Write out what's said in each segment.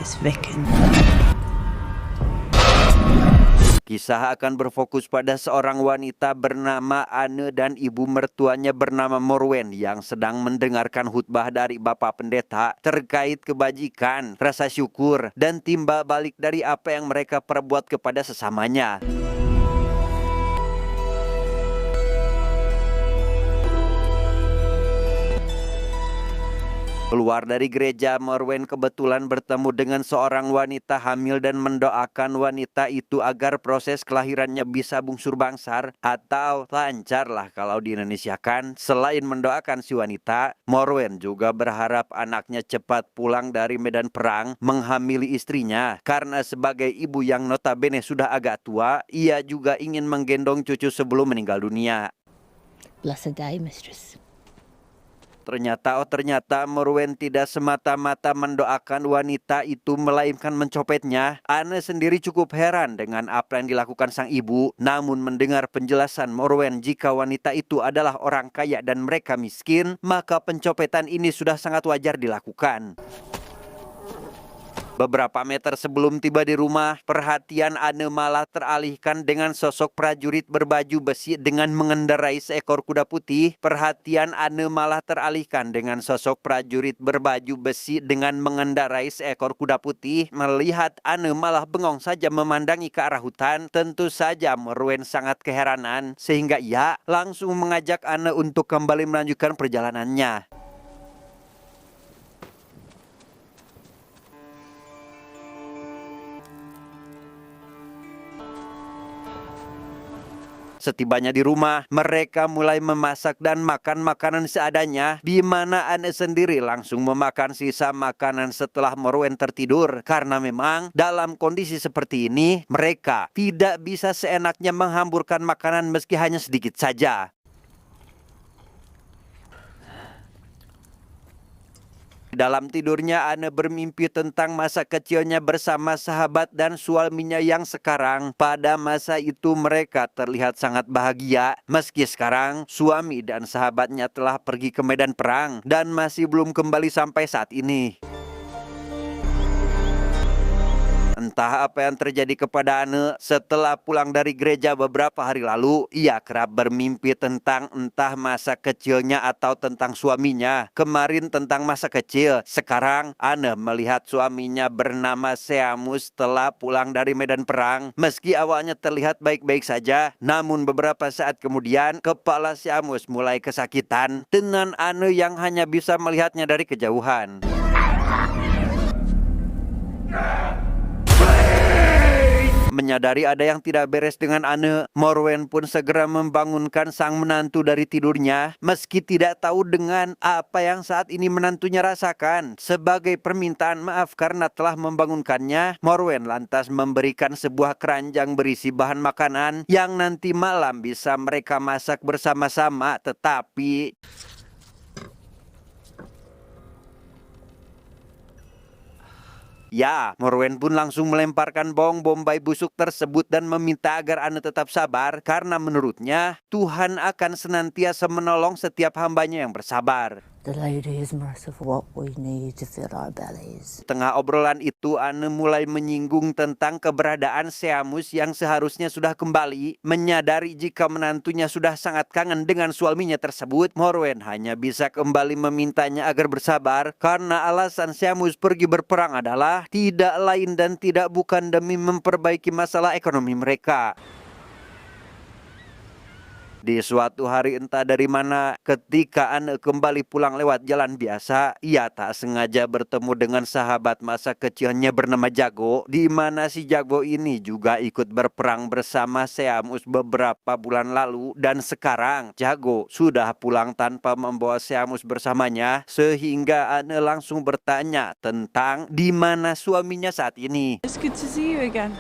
is Vicken. Kisah akan berfokus pada seorang wanita bernama Anne dan ibu mertuanya bernama Morwen yang sedang mendengarkan khutbah dari Bapak Pendeta terkait kebajikan, rasa syukur, dan timbal balik dari apa yang mereka perbuat kepada sesamanya. Keluar dari gereja, Morwen kebetulan bertemu dengan seorang wanita hamil dan mendoakan wanita itu agar proses kelahirannya bisa bungsur bangsar atau lancar lah kalau di Indonesia kan. Selain mendoakan si wanita, Morwen juga berharap anaknya cepat pulang dari medan perang menghamili istrinya. Karena sebagai ibu yang notabene sudah agak tua, ia juga ingin menggendong cucu sebelum meninggal dunia. Blessed day, mistress. Ternyata Morwen tidak semata-mata mendoakan wanita itu melainkan mencopetnya. Anne sendiri cukup heran dengan apa yang dilakukan sang ibu. Namun mendengar penjelasan Morwen jika wanita itu adalah orang kaya dan mereka miskin, maka pencopetan ini sudah sangat wajar dilakukan. Beberapa meter sebelum tiba di rumah, perhatian Anne malah teralihkan dengan sosok prajurit berbaju besi dengan mengendarai seekor kuda putih. Perhatian Anne malah teralihkan dengan sosok prajurit berbaju besi dengan mengendarai seekor kuda putih. Melihat Anne malah bengong saja memandangi ke arah hutan, tentu saja Morwen sangat keheranan sehingga ia langsung mengajak Anne untuk kembali melanjutkan perjalanannya. Setibanya di rumah, mereka mulai memasak dan makan makanan seadanya, di mana Anne sendiri langsung memakan sisa makanan setelah Morwen tertidur. Karena memang dalam kondisi seperti ini, mereka tidak bisa seenaknya menghamburkan makanan meski hanya sedikit saja. Dalam tidurnya, Anne bermimpi tentang masa kecilnya bersama sahabat dan suaminya yang sekarang. Pada masa itu mereka terlihat sangat bahagia. Meski sekarang suami dan sahabatnya telah pergi ke medan perang dan masih belum kembali sampai saat ini. Entah apa yang terjadi kepada Anne setelah pulang dari gereja beberapa hari lalu, ia kerap bermimpi tentang entah masa kecilnya atau tentang suaminya. Kemarin tentang masa kecil, sekarang Anne melihat suaminya bernama Seamus setelah pulang dari medan perang. Meski awalnya terlihat baik-baik saja, namun beberapa saat kemudian kepala Seamus mulai kesakitan dengan Anne yang hanya bisa melihatnya dari kejauhan. Menyadari ada yang tidak beres dengan Anne, Morwen pun segera membangunkan sang menantu dari tidurnya. Meski tidak tahu dengan apa yang saat ini menantunya rasakan. Sebagai permintaan maaf karena telah membangunkannya, Morwen lantas memberikan sebuah keranjang berisi bahan makanan yang nanti malam bisa mereka masak bersama-sama. Tetapi ya, Morwen pun langsung melemparkan bom bombay busuk tersebut dan meminta agar Anne tetap sabar karena menurutnya Tuhan akan senantiasa menolong setiap hambanya yang bersabar. The lady is merciful what we need to fill our bellies. Tengah obrolan itu, Anne mulai menyinggung tentang keberadaan Seamus yang seharusnya sudah kembali. Menyadari jika menantunya sudah sangat kangen dengan suaminya tersebut, Morwen hanya bisa kembali memintanya agar bersabar karena alasan Seamus pergi berperang adalah tidak lain dan tidak bukan demi memperbaiki masalah ekonomi mereka. Di suatu hari entah dari mana, ketika Anne kembali pulang lewat jalan biasa, ia tak sengaja bertemu dengan sahabat masa kecilnya bernama Jago, di mana si Jago ini juga ikut berperang bersama Seamus beberapa bulan lalu, dan sekarang Jago sudah pulang tanpa membawa Seamus bersamanya, sehingga Anne langsung bertanya tentang di mana suaminya saat ini. It's good to see you again.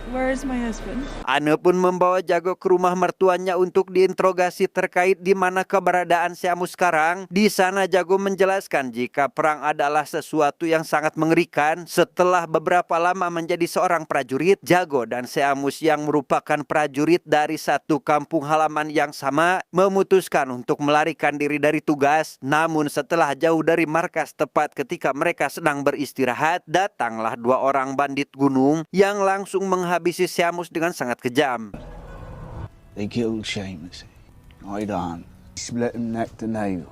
Where is my husband? Ane pun membawa Jago ke rumah mertuanya untuk diinterogasi terkait di mana keberadaan Seamus sekarang. Di sana Jago menjelaskan jika perang adalah sesuatu yang sangat mengerikan. Setelah beberapa lama menjadi seorang prajurit, Jago dan Seamus yang merupakan prajurit dari satu kampung halaman yang sama memutuskan untuk melarikan diri dari tugas. Namun setelah jauh dari markas tepat ketika mereka sedang beristirahat, datanglah dua orang bandit gunung yang langsung menghabisi Seamus dengan sangat kejam. They killed Seamus. I done. Split him neck to nail.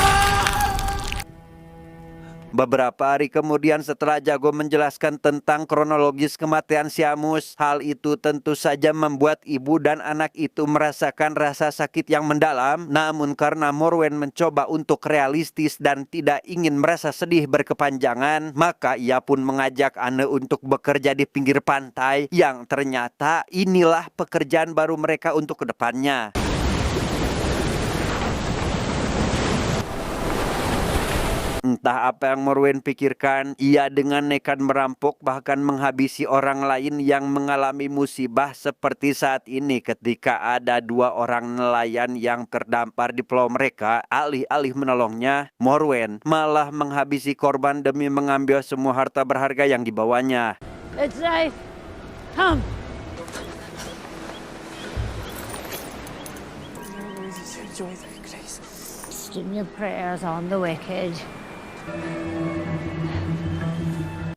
Beberapa hari kemudian setelah Jago menjelaskan tentang kronologis kematian Seamus, hal itu tentu saja membuat ibu dan anak itu merasakan rasa sakit yang mendalam. Namun karena Morwen mencoba untuk realistis dan tidak ingin merasa sedih berkepanjangan, maka ia pun mengajak Ane untuk bekerja di pinggir pantai yang ternyata inilah pekerjaan baru mereka untuk kedepannya. Entah apa yang Morwen pikirkan, ia dengan nekat merampok bahkan menghabisi orang lain yang mengalami musibah seperti saat ini ketika ada dua orang nelayan yang terdampar di pulau mereka. Alih-alih menolongnya, Morwen malah menghabisi korban demi mengambil semua harta berharga yang dibawanya. It's safe. Come. Sting your prayers on the wicked.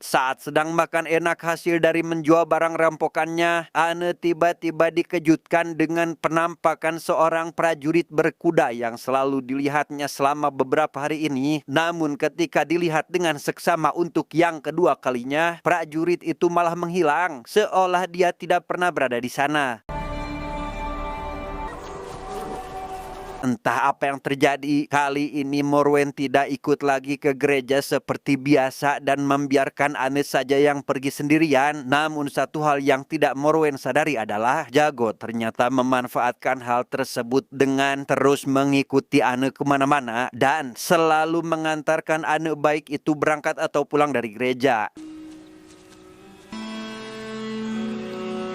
Saat sedang makan enak hasil dari menjual barang rampokannya, Ane tiba-tiba dikejutkan dengan penampakan seorang prajurit berkuda yang selalu dilihatnya selama beberapa hari ini. Namun ketika dilihat dengan seksama untuk yang kedua kalinya, prajurit itu malah menghilang, seolah dia tidak pernah berada di sana. Entah apa yang terjadi, kali ini Morwen tidak ikut lagi ke gereja seperti biasa dan membiarkan Ane saja yang pergi sendirian. Namun satu hal yang tidak Morwen sadari adalah Jago ternyata memanfaatkan hal tersebut dengan terus mengikuti Ane kemana-mana dan selalu mengantarkan Ane baik itu berangkat atau pulang dari gereja.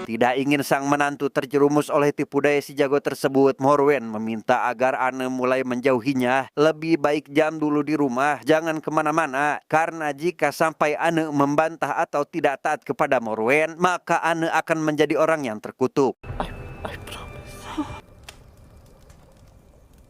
Tidak ingin sang menantu terjerumus oleh tipu daya si Jago tersebut, Morwen meminta agar Ane mulai menjauhinya. Lebih baik jam dulu di rumah, jangan kemana-mana. Karena jika sampai Ane membantah atau tidak taat kepada Morwen, maka Ane akan menjadi orang yang terkutuk.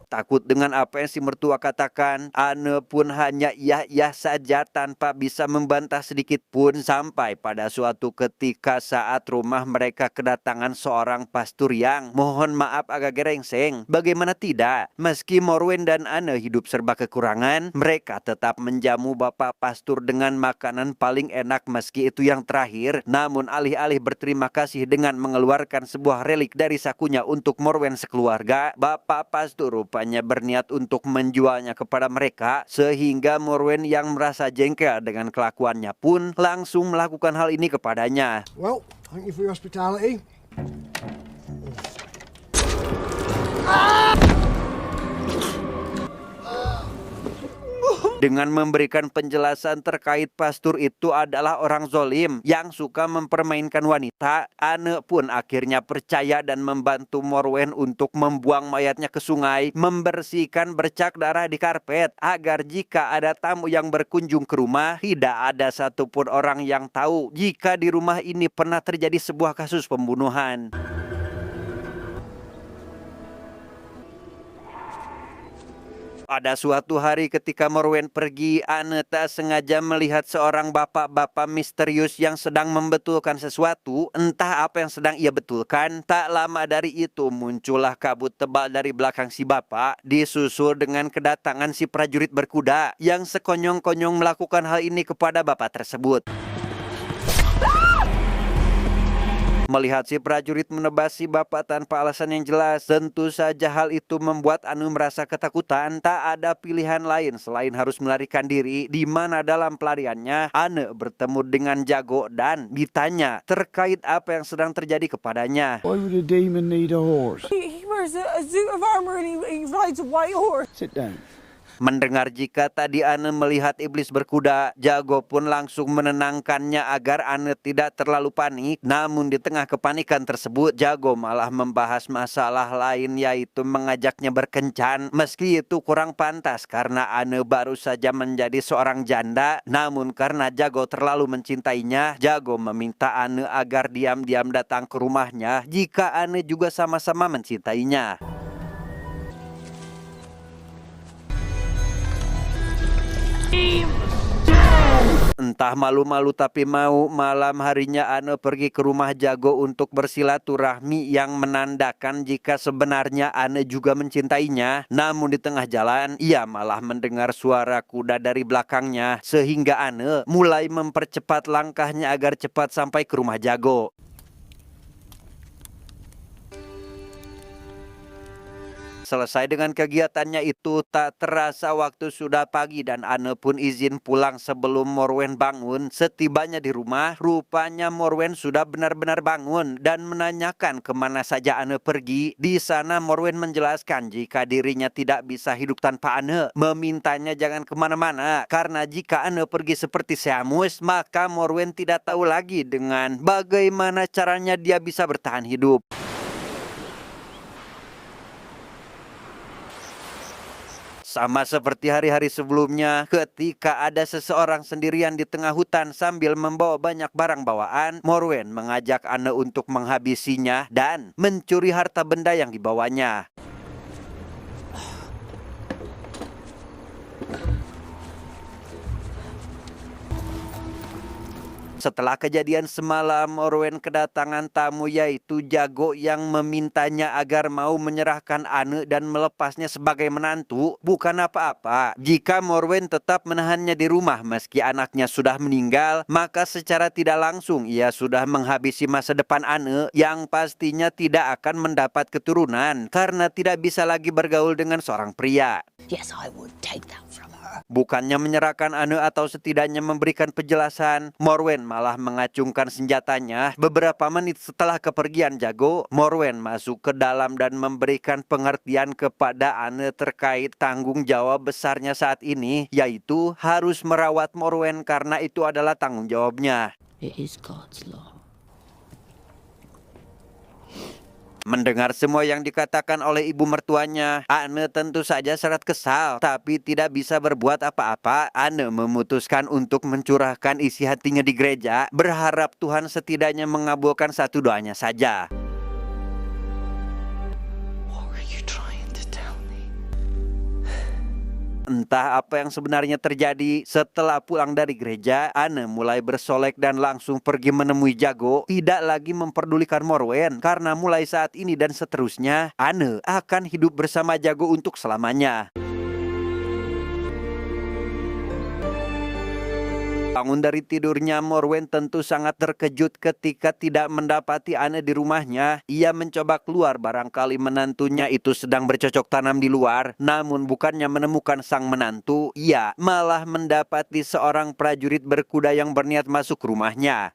Takut dengan apa yang si mertua katakan, Ane pun hanya iya-iya saja tanpa bisa membantah sedikit pun. Sampai pada suatu ketika saat rumah mereka kedatangan seorang pastur yang, mohon maaf agak gerengseng. Bagaimana tidak, meski Morwen dan Ane hidup serba kekurangan, mereka tetap menjamu bapak pastur dengan makanan paling enak meski itu yang terakhir. Namun alih-alih berterima kasih dengan mengeluarkan sebuah relik dari sakunya untuk Morwen sekeluarga, bapak pastur rupanya berniat untuk menjualnya kepada mereka, sehingga Morwen yang merasa jengkel dengan kelakuannya pun langsung melakukan hal ini kepadanya. Well, thank you for your hospitality. Dengan memberikan penjelasan terkait pastur itu adalah orang zolim yang suka mempermainkan wanita, Ane pun akhirnya percaya dan membantu Morwen untuk membuang mayatnya ke sungai, membersihkan bercak darah di karpet, agar jika ada tamu yang berkunjung ke rumah, tidak ada satupun orang yang tahu jika di rumah ini pernah terjadi sebuah kasus pembunuhan. Pada suatu hari ketika Morwen pergi, Ane tak sengaja melihat seorang bapak-bapak misterius yang sedang membetulkan sesuatu. Entah apa yang sedang ia betulkan. Tak lama dari itu muncullah kabut tebal dari belakang si bapak, disusul dengan kedatangan si prajurit berkuda yang sekonyong-konyong melakukan hal ini kepada bapak tersebut. Melihat si prajurit menebas si bapak tanpa alasan yang jelas, tentu saja hal itu membuat Anu merasa ketakutan. Tak ada pilihan lain selain harus melarikan diri, di mana dalam pelariannya Anu bertemu dengan Jago dan ditanya terkait apa yang sedang terjadi kepadanya. Why would a demon need a horse? He wears a suit of armor and he rides a white horse. Sit down. Mendengar jika tadi Ane melihat iblis berkuda, Jago pun langsung menenangkannya agar Ane tidak terlalu panik. Namun di tengah kepanikan tersebut, Jago malah membahas masalah lain, yaitu mengajaknya berkencan. Meski itu kurang pantas karena Ane baru saja menjadi seorang janda. Namun karena Jago terlalu mencintainya, Jago meminta Ane agar diam-diam datang ke rumahnya jika Ane juga sama-sama mencintainya. Entah malu-malu tapi mau, malam harinya Ane pergi ke rumah Jago untuk bersilaturahmi yang menandakan jika sebenarnya Ane juga mencintainya. Namun di tengah jalan, ia malah mendengar suara kuda dari belakangnya sehingga Ane mulai mempercepat langkahnya agar cepat sampai ke rumah Jago. Selesai dengan kegiatannya itu, tak terasa waktu sudah pagi dan Ane pun izin pulang sebelum Morwen bangun. Setibanya di rumah, rupanya Morwen sudah benar-benar bangun dan menanyakan kemana saja Ane pergi. Di sana Morwen menjelaskan jika dirinya tidak bisa hidup tanpa Ane, memintanya jangan kemana-mana karena jika Ane pergi seperti Seamus, maka Morwen tidak tahu lagi dengan bagaimana caranya dia bisa bertahan hidup. Sama seperti hari-hari sebelumnya, ketika ada seseorang sendirian di tengah hutan sambil membawa banyak barang bawaan, Morwen mengajak Ane untuk menghabisinya dan mencuri harta benda yang dibawanya. Setelah kejadian semalam, Morwen kedatangan tamu yaitu Jago yang memintanya agar mau menyerahkan Ane dan melepasnya sebagai menantu. Bukan apa-apa, jika Morwen tetap menahannya di rumah meski anaknya sudah meninggal, maka secara tidak langsung ia sudah menghabisi masa depan Ane yang pastinya tidak akan mendapat keturunan karena tidak bisa lagi bergaul dengan seorang pria. Yes, I would take that from her. Bukannya menyerahkan Ane atau setidaknya memberikan penjelasan, Morwen malah mengacungkan senjatanya. Beberapa menit setelah kepergian Jago, Morwen masuk ke dalam dan memberikan pengertian kepada Ane terkait tanggung jawab besarnya saat ini, yaitu harus merawat Morwen karena itu adalah tanggung jawabnya. It is God's law. Mendengar semua yang dikatakan oleh ibu mertuanya, Ane tentu saja sangat kesal, tapi tidak bisa berbuat apa-apa. Ane memutuskan untuk mencurahkan isi hatinya di gereja, berharap Tuhan setidaknya mengabulkan satu doanya saja. Entah apa yang sebenarnya terjadi, setelah pulang dari gereja, Ane mulai bersolek dan langsung pergi menemui Jago, tidak lagi memperdulikan Morwen, karena mulai saat ini dan seterusnya, Ane akan hidup bersama Jago untuk selamanya. Bangun dari tidurnya, Morwen tentu sangat terkejut ketika tidak mendapati Ane di rumahnya. Ia mencoba keluar, barangkali menantunya itu sedang bercocok tanam di luar. Namun bukannya menemukan sang menantu, ia malah mendapati seorang prajurit berkuda yang berniat masuk ke rumahnya.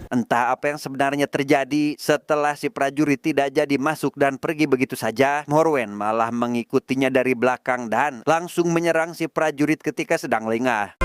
Entah apa yang sebenarnya terjadi, setelah si prajurit tidak jadi masuk dan pergi begitu saja, Morwen malah mengikutinya dari belakang dan langsung menyerang si prajurit ketika sedang lengah.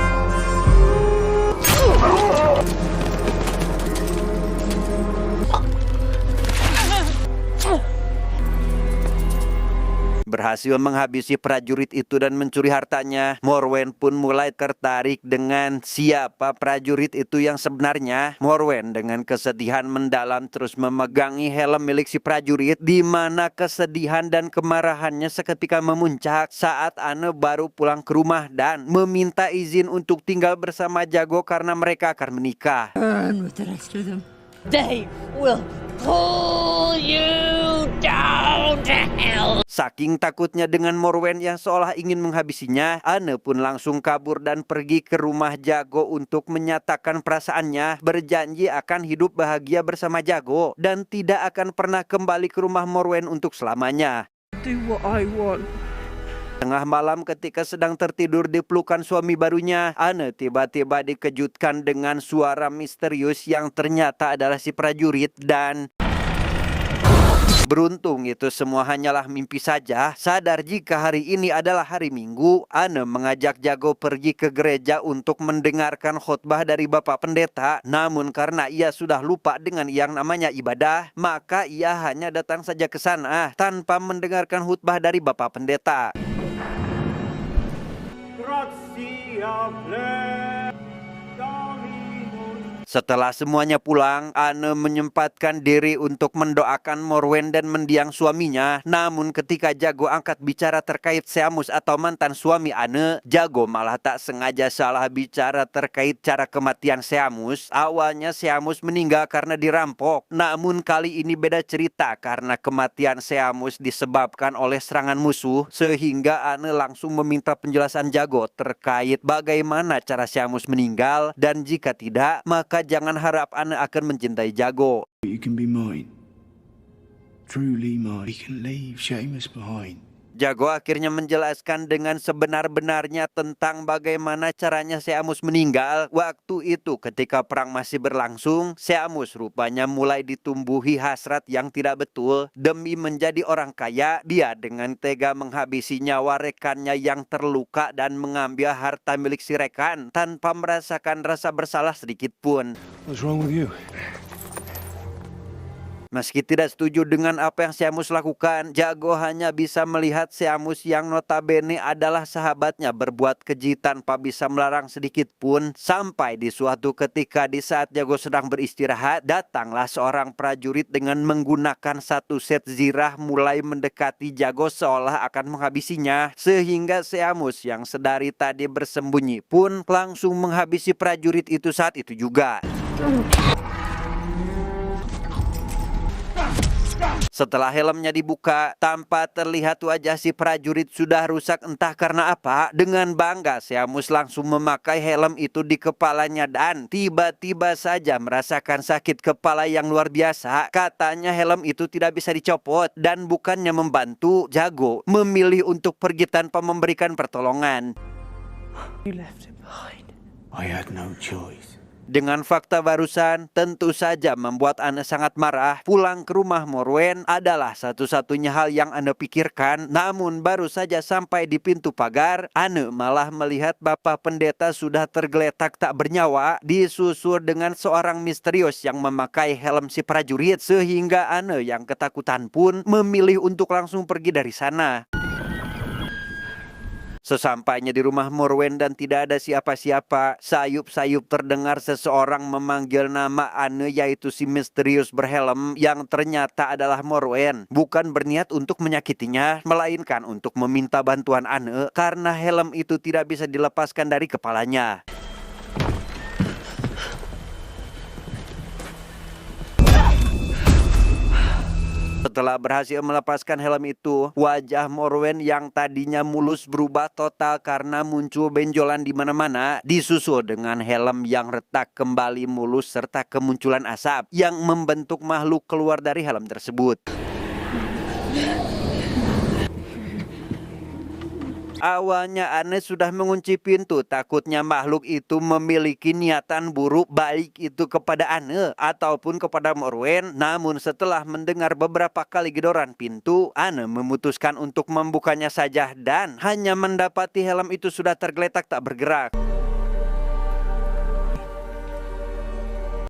Berhasil menghabisi prajurit itu dan mencuri hartanya, Morwen pun mulai tertarik dengan siapa prajurit itu yang sebenarnya. Morwen dengan kesedihan mendalam terus memegangi helm milik si prajurit, di mana kesedihan dan kemarahannya seketika memuncak saat Ane baru pulang ke rumah dan meminta izin untuk tinggal bersama Jago karena mereka akan menikah. Burn with the rest of them. They will pull you down to hell. Saking takutnya dengan Morwen yang seolah ingin menghabisinya, Ane pun langsung kabur dan pergi ke rumah Jago untuk menyatakan perasaannya, berjanji akan hidup bahagia bersama Jago dan tidak akan pernah kembali ke rumah Morwen untuk selamanya. Do what I want. Tengah malam ketika sedang tertidur di pelukan suami barunya, Ane tiba-tiba dikejutkan dengan suara misterius yang ternyata adalah si prajurit dan beruntung itu semua hanyalah mimpi saja. Sadar jika hari ini adalah hari Minggu, Ane mengajak Jago pergi ke gereja untuk mendengarkan khotbah dari Bapak Pendeta. Namun karena ia sudah lupa dengan yang namanya ibadah, maka ia hanya datang saja ke sana tanpa mendengarkan khotbah dari Bapak Pendeta. Setelah semuanya pulang, Ane menyempatkan diri untuk mendoakan Morwen dan mendiang suaminya. Namun ketika Jago angkat bicara terkait Seamus atau mantan suami Ane, Jago malah tak sengaja salah bicara terkait cara kematian Seamus. Awalnya Seamus meninggal karena dirampok. Namun kali ini beda cerita karena kematian Seamus disebabkan oleh serangan musuh. Sehingga Ane langsung meminta penjelasan Jago terkait bagaimana cara Seamus meninggal. Dan jika tidak, maka jangan harap Ane akan mencintai Jago. You can be mine. Truly mine. You can leave Seamus behind. Jago akhirnya menjelaskan dengan sebenar-benarnya tentang bagaimana caranya Seamus meninggal. Waktu itu ketika perang masih berlangsung, Seamus rupanya mulai ditumbuhi hasrat yang tidak betul. Demi menjadi orang kaya, dia dengan tega menghabisi nyawa rekannya yang terluka dan mengambil harta milik si rekan tanpa merasakan rasa bersalah sedikit pun. What's wrong with you? Meski tidak setuju dengan apa yang Seamus lakukan, Jago hanya bisa melihat Seamus yang notabene adalah sahabatnya berbuat keji tanpa bisa melarang sedikit pun. Sampai di suatu ketika di saat Jago sedang beristirahat, datanglah seorang prajurit dengan menggunakan satu set zirah mulai mendekati Jago seolah akan menghabisinya. Sehingga Seamus yang sedari tadi bersembunyi pun langsung menghabisi prajurit itu saat itu juga. Setelah helmnya dibuka, tanpa terlihat wajah si prajurit sudah rusak entah karena apa. Dengan bangga, Seamus langsung memakai helm itu di kepalanya dan tiba-tiba saja merasakan sakit kepala yang luar biasa. Katanya helm itu tidak bisa dicopot dan bukannya membantu, Jago memilih untuk pergi tanpa memberikan pertolongan. You left him behind. I had no choice. Dengan fakta barusan, tentu saja membuat Ane sangat marah. Pulang ke rumah Morwen adalah satu-satunya hal yang Ane pikirkan. Namun baru saja sampai di pintu pagar, Ane malah melihat Bapak Pendeta sudah tergeletak tak bernyawa, disusul dengan seorang misterius yang memakai helm si prajurit. Sehingga Ane yang ketakutan pun memilih untuk langsung pergi dari sana. Sesampainya di rumah Morwen dan tidak ada siapa-siapa, sayup-sayup terdengar seseorang memanggil nama Ane, yaitu si misterius berhelm yang ternyata adalah Morwen. Bukan berniat untuk menyakitinya, melainkan untuk meminta bantuan Ane karena helm itu tidak bisa dilepaskan dari kepalanya. Setelah berhasil melepaskan helm itu, wajah Morwen yang tadinya mulus berubah total karena muncul benjolan di mana-mana, disusul dengan helm yang retak kembali mulus serta kemunculan asap yang membentuk makhluk keluar dari helm tersebut. Awalnya Ane sudah mengunci pintu, takutnya makhluk itu memiliki niatan buruk baik itu kepada Ane ataupun kepada Morwen. Namun setelah mendengar beberapa kali gedoran pintu, Ane memutuskan untuk membukanya saja dan hanya mendapati helm itu sudah tergeletak tak bergerak.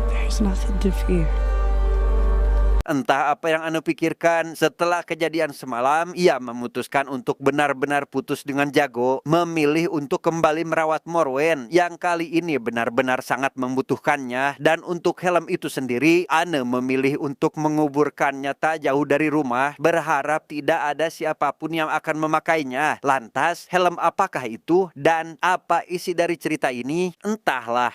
There's nothing to fear. Entah apa yang Ane pikirkan, setelah kejadian semalam, ia memutuskan untuk benar-benar putus dengan Jago, memilih untuk kembali merawat Morwen yang kali ini benar-benar sangat membutuhkannya. Dan untuk helm itu sendiri, Ane memilih untuk menguburkannya tak jauh dari rumah, berharap tidak ada siapapun yang akan memakainya. Lantas, helm apakah itu dan apa isi dari cerita ini? Entahlah.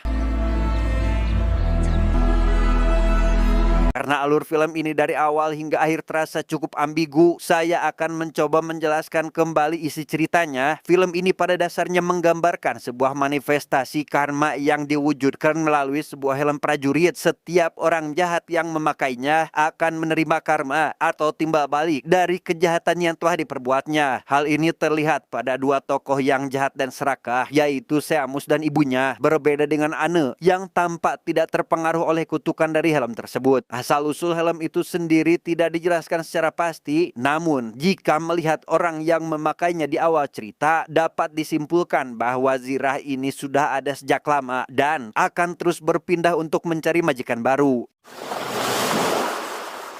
Karena alur film ini dari awal hingga akhir terasa cukup ambigu, saya akan mencoba menjelaskan kembali isi ceritanya. Film ini pada dasarnya menggambarkan sebuah manifestasi karma yang diwujudkan melalui sebuah helm prajurit. Setiap orang jahat yang memakainya akan menerima karma atau timbal balik dari kejahatan yang telah diperbuatnya. Hal ini terlihat pada dua tokoh yang jahat dan serakah, yaitu Seamus dan ibunya. Berbeda dengan Anne yang tampak tidak terpengaruh oleh kutukan dari helm tersebut. Asal-usul helm itu sendiri tidak dijelaskan secara pasti, namun jika melihat orang yang memakainya di awal cerita, dapat disimpulkan bahwa Zirah ini sudah ada sejak lama dan akan terus berpindah untuk mencari majikan baru.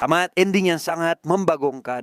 Amat ending yang sangat membagongkan.